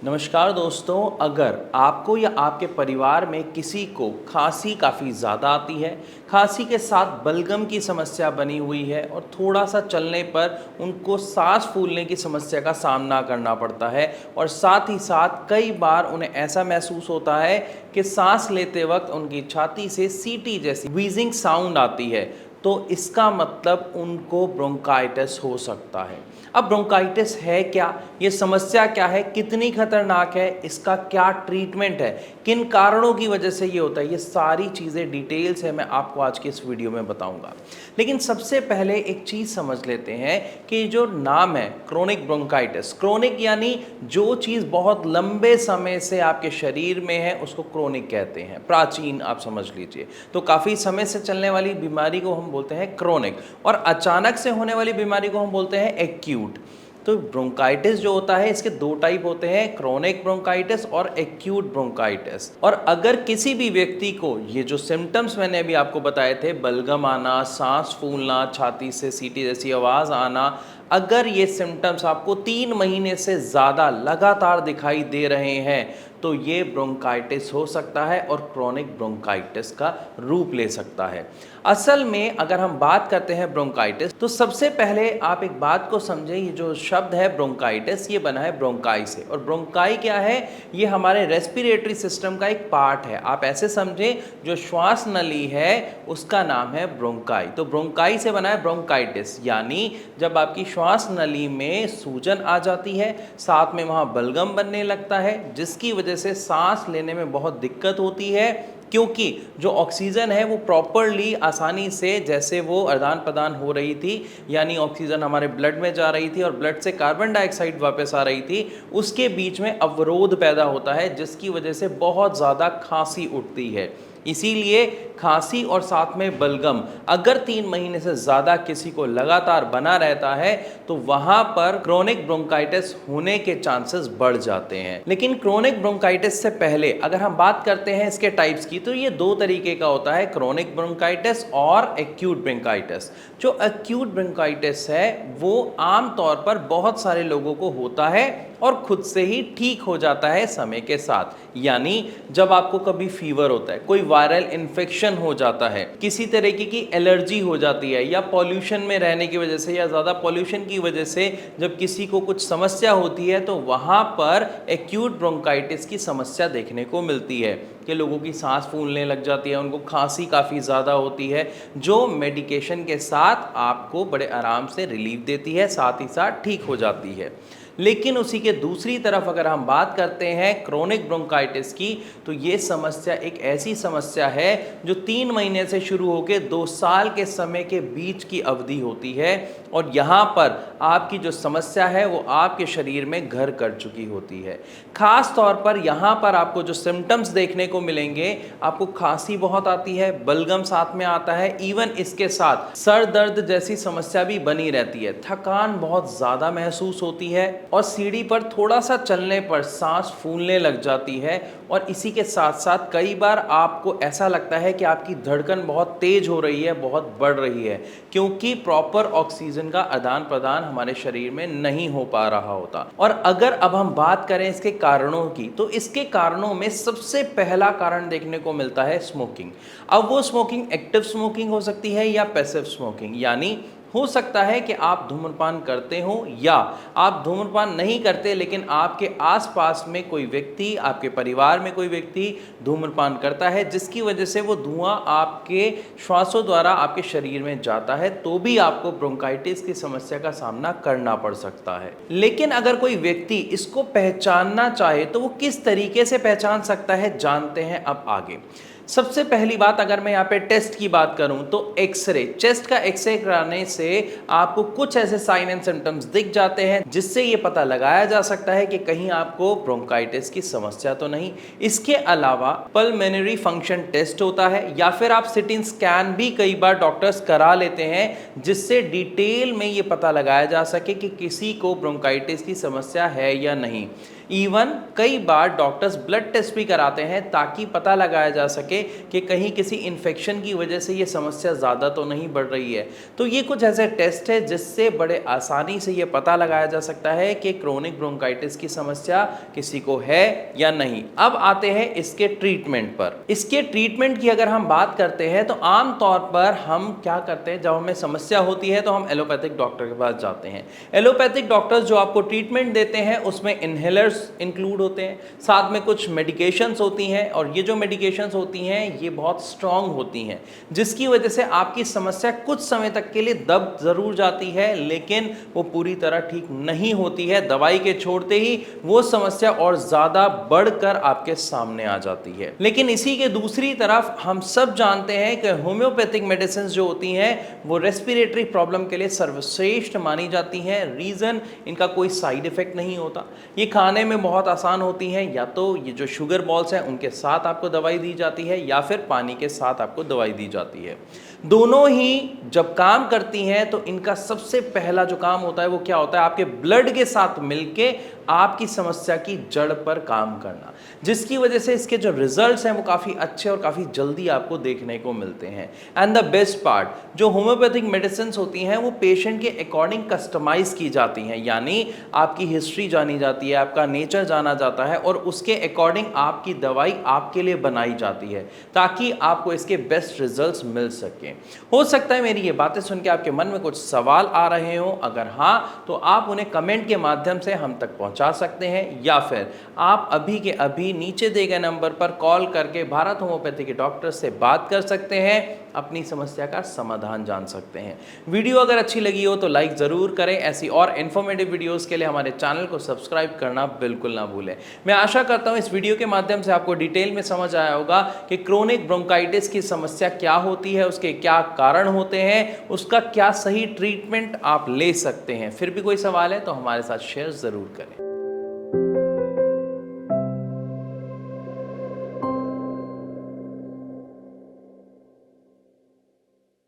नमस्कार दोस्तों, अगर आपको या आपके परिवार में किसी को खांसी काफ़ी ज़्यादा आती है, खांसी के साथ बलगम की समस्या बनी हुई है और थोड़ा सा चलने पर उनको सांस फूलने की समस्या का सामना करना पड़ता है और साथ ही साथ कई बार उन्हें ऐसा महसूस होता है कि सांस लेते वक्त उनकी छाती से सीटी जैसी व्हीजिंग साउंड आती है, तो इसका मतलब उनको ब्रोंकाइटिस हो सकता है। अब ब्रोंकाइटिस है क्या, ये समस्या क्या है, कितनी खतरनाक है, इसका क्या ट्रीटमेंट है, किन कारणों की वजह से ये होता है, ये सारी चीज़ें डिटेल से मैं आपको आज के इस वीडियो में बताऊंगा। लेकिन सबसे पहले एक चीज़ समझ लेते हैं कि जो नाम है क्रोनिक ब्रोंकाइटिस, क्रोनिक यानी जो चीज़ बहुत लंबे समय से आपके शरीर में है उसको क्रोनिक कहते हैं, प्राचीन आप समझ लीजिए। तो काफ़ी समय से चलने वाली बीमारी को हम बोलते हैं क्रोनिक और अचानक से होने वाली बीमारी को हम बोलते हैं एक्यूट। तो ब्रोंकाइटिस जो होता है इसके दो टाइप होते हैं, क्रोनिक ब्रोंकाइटिस और एक्यूट ब्रोंकाइटिस। और अगर किसी भी व्यक्ति को ये जो सिम्टम्स मैंने अभी आपको बताए थे, बलगम आना, सांस फूलना, छाती से सीटी जैसी आवाज़ आना, अगर ये सिम्टम्स आपको 3 महीने से ज़्यादा लगातार दिखाई दे रहे हैं तो ये ब्रोंकाइटिस हो सकता है और क्रोनिक ब्रोंकाइटिस का रूप ले सकता है। असल में अगर हम बात करते हैं ब्रोंकाइटिस, तो सबसे पहले आप एक बात को समझें, ये जो शब्द है ब्रोंकाइटिस ये बना है ब्रोंकाई से, और ब्रोंकाई क्या है, ये हमारे रेस्पिरेटरी सिस्टम का एक पार्ट है। आप ऐसे समझें, जो श्वास नली है उसका नाम है ब्रोंकाई। तो ब्रोंकाई से बना है ब्रोंकाइटिस, यानी जब आपकी श्वास नली में सूजन आ जाती है, साथ में वहाँ बलगम बनने लगता है, जिसकी वजह से सांस लेने में बहुत दिक्कत होती है, क्योंकि जो ऑक्सीजन है वो प्रॉपरली आसानी से जैसे वो आदान प्रदान हो रही थी, यानी ऑक्सीजन हमारे ब्लड में जा रही थी और ब्लड से कार्बन डाइऑक्साइड वापस आ रही थी, उसके बीच में अवरोध पैदा होता है, जिसकी वजह से बहुत ज़्यादा खांसी उठती है। इसीलिए खांसी और साथ में बलगम अगर 3 महीने से ज़्यादा किसी को लगातार बना रहता है तो वहाँ पर क्रोनिक ब्रोंकाइटिस होने के चांसेस बढ़ जाते हैं। लेकिन क्रोनिक ब्रोंकाइटिस से पहले अगर हम बात करते हैं इसके टाइप्स की, तो ये दो तरीके का होता है, क्रोनिक ब्रोंकाइटिस और एक्यूट ब्रोंकाइटिस। जो एक्यूट ब्रोंकाइटिस है वो आम तौर पर बहुत सारे लोगों को होता है और खुद से ही ठीक हो जाता है समय के साथ। यानी जब आपको कभी फीवर होता है, कोई वायरल इन्फेक्शन हो जाता है, किसी तरीके की एलर्जी हो जाती है, या पॉल्यूशन में रहने की वजह से या ज़्यादा पॉल्यूशन की वजह से जब किसी को कुछ समस्या होती है, तो वहाँ पर एक्यूट ब्रोंकाइटिस की समस्या देखने को मिलती है कि लोगों की सांस फूलने लग जाती है, उनको खांसी काफ़ी ज़्यादा होती है, जो मेडिकेशन के साथ आपको बड़े आराम से रिलीफ देती है, साथ ही साथ ठीक हो जाती है। लेकिन उसी के दूसरी तरफ अगर हम बात करते हैं क्रोनिक ब्रोंकाइटिस की, तो ये समस्या एक ऐसी समस्या है जो 3 महीने से शुरू होकर 2 साल के समय के बीच की अवधि होती है, और यहाँ पर आपकी जो समस्या है वो आपके शरीर में घर कर चुकी होती है। खास तौर पर यहाँ पर आपको जो सिम्टम्स देखने को मिलेंगे, आपको खांसी बहुत आती है, बलगम साथ में आता है, इवन इसके साथ सर दर्द जैसी समस्या भी बनी रहती है, थकान बहुत ज़्यादा महसूस होती है और सीढ़ी पर थोड़ा सा चलने पर सांस फूलने लग जाती है, और इसी के साथ साथ कई बार आपको ऐसा लगता है कि आपकी धड़कन बहुत तेज हो रही है, बहुत बढ़ रही है, क्योंकि प्रॉपर ऑक्सीजन का आदान प्रदान हमारे शरीर में नहीं हो पा रहा होता। और अगर अब हम बात करें इसके कारणों की, तो इसके कारणों में सबसे पहला कारण देखने को मिलता है स्मोकिंग। अब वो स्मोकिंग एक्टिव स्मोकिंग हो सकती है या पैसिव स्मोकिंग, यानी हो सकता है कि आप धूम्रपान करते हो या आप धूम्रपान नहीं करते, लेकिन आपके आसपास में कोई व्यक्ति, आपके परिवार में कोई व्यक्ति धूम्रपान करता है, जिसकी वजह से वो धुआं आपके श्वासों द्वारा आपके शरीर में जाता है, तो भी आपको ब्रोंकाइटिस की समस्या का सामना करना पड़ सकता है। लेकिन अगर कोई व्यक्ति इसको पहचानना चाहे तो वो किस तरीके से पहचान सकता है, जानते हैं अब आगे। सबसे पहली बात, अगर मैं यहाँ पे टेस्ट की बात करूँ तो एक्सरे, चेस्ट का एक्सरे कराने से आपको कुछ ऐसे साइन एंड सिम्टम्स दिख जाते हैं जिससे ये पता लगाया जा सकता है कि कहीं आपको ब्रोंकाइटिस की समस्या तो नहीं। इसके अलावा पल्मोनरी फंक्शन टेस्ट होता है, या फिर आप सिटी स्कैन भी कई बार डॉक्टर्स करा लेते हैं, जिससे डिटेल में ये पता लगाया जा सके कि किसी को ब्रोंकाइटिस की समस्या है या नहीं। इवन कई बार डॉक्टर्स ब्लड टेस्ट भी कराते हैं ताकि पता लगाया जा सके जाएंगे कि कहीं किसी इन्फेक्शन की वजह से ये समस्या ज़्यादा तो नहीं बढ़ रही है। तो ये कुछ ऐसे टेस्ट है जिससे बड़े आसानी से ये पता लगाया जा सकता है कि क्रोनिक ब्रोंकाइटिस की समस्या किसी को है या नहीं। अब आते हैं इसके ट्रीटमेंट पर। इसके ट्रीटमेंट की अगर हम बात करते हैं तो आम तौर पर हम क्या करते हैं, जब हमें समस्या होती है तो हम एलोपैथिक डॉक्टर के पास जाते हैं। एलोपैथिक डॉक्टर्स जो आपको ट्रीटमेंट देते हैं उसमें इनहेलर्स इंक्लूड होते हैं, साथ में कुछ मेडिकेशंस होती हैं, और ये जो मेडिकेशंस होती हैं ये बहुत स्ट्रांग होती हैं, जिसकी वजह से आपकी समस्या कुछ समय तक के लिए दब जरूर जाती है लेकिन वो पूरी तरह ठीक नहीं होती है। दवाई के छोड़ते ही वो समस्या और ज़्यादा बढ़कर आपके सामने आ जाती है। लेकिन इसी के दूसरी तरफ हम सब जानते हैं कि होम्योपैथिक मेडिसिन जो होती हैं वो रेस्पिरेटरी प्रॉब्लम के लिए सर्वश्रेष्ठ मानी जाती हैं। रीज़न, इनका कोई साइड इफेक्ट नहीं होता, ये खाने में बहुत आसान होती हैं। या तो ये जो शुगर बॉल्स हैं उनके साथ आपको दवाई दी जाती है या फिर पानी के साथ आपको दवाई दी जाती है। दोनों ही जब काम करती हैं तो इनका सबसे पहला जो काम होता है वो क्या होता है, आपके ब्लड के साथ मिलके आपकी समस्या की जड़ पर काम करना, जिसकी वजह से इसके जो रिजल्ट्स हैं वो काफ़ी अच्छे और काफ़ी जल्दी आपको देखने को मिलते हैं। एंड द बेस्ट पार्ट, जो होम्योपैथिक मेडिसिन होती हैं वो पेशेंट के अकॉर्डिंग कस्टमाइज की जाती हैं, यानी आपकी हिस्ट्री जानी जाती है, आपका नेचर जाना जाता है और उसके अकॉर्डिंग आपकी दवाई आपके लिए बनाई जाती है ताकि आपको इसके बेस्ट रिजल्ट्स मिल सके। हो सकता है मेरी ये बातें सुन के आपके मन में कुछ सवाल आ रहे हो, अगर हाँ तो आप उन्हें कमेंट के माध्यम से हम तक पहुंचा सकते हैं या फिर आप अभी के अभी नीचे दिए गए नंबर पर कॉल करके भारत होम्योपैथी के डॉक्टर से बात कर सकते हैं, अपनी समस्या का समाधान जान सकते हैं। वीडियो अगर अच्छी लगी हो तो लाइक ज़रूर करें। ऐसी और इन्फॉर्मेटिव वीडियोस के लिए हमारे चैनल को सब्सक्राइब करना बिल्कुल ना भूलें। मैं आशा करता हूं इस वीडियो के माध्यम से आपको डिटेल में समझ आया होगा कि क्रोनिक ब्रोंकाइटिस की समस्या क्या होती है, उसके क्या कारण होते हैं, उसका क्या सही ट्रीटमेंट आप ले सकते हैं। फिर भी कोई सवाल है तो हमारे साथ शेयर ज़रूर करें।